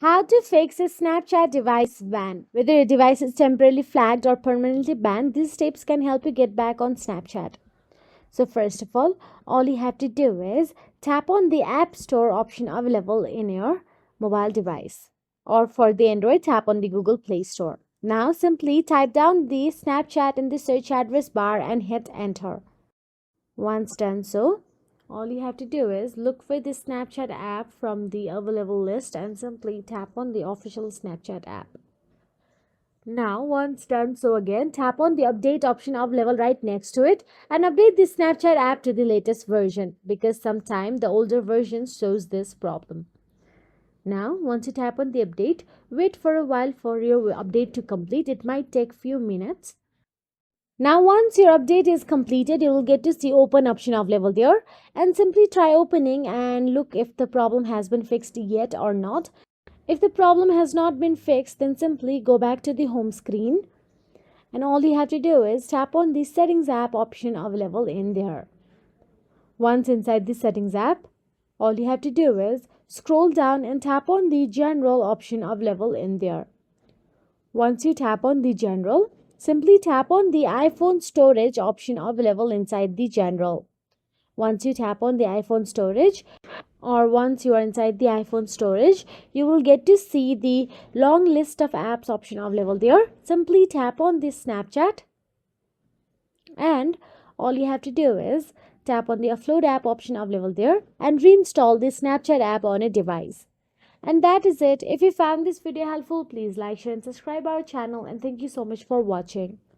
How to fix a Snapchat device ban. Whether your device is temporarily flagged or permanently banned, these steps can help you get back on Snapchat. So, first of all you have to do is tap on the App Store option available in your mobile device. Or for the Android, tap on the Google Play Store. Now, simply type down the Snapchat in the search address bar and hit enter. Once done so, all you have to do is look for the Snapchat app from the available list and simply tap on the official Snapchat app. Now, once done so again, tap on the update option available right next to it and update the Snapchat app to the latest version because sometimes the older version shows this problem. Now, once you tap on the update, wait for a while for your update to complete. It might take few minutes. Now, once your update is completed, you will get to see open option available there and simply try opening and look if the problem has been fixed yet or not. If the problem has not been fixed, then simply go back to the home screen and all you have to do is tap on the settings app option available in there. Once inside the settings app, all you have to do is scroll down and tap on the general option available in there. Once you tap on the general, simply tap on the iPhone storage option available inside the general. Once you tap on the iPhone storage, or once you are inside the iPhone storage, you will get to see the long list of apps option available there. Simply tap on this Snapchat and all you have to do is tap on the upload app option available there and reinstall the Snapchat app on a device. And that is it. If you found this video helpful, please like, share and subscribe our channel and thank you so much for watching.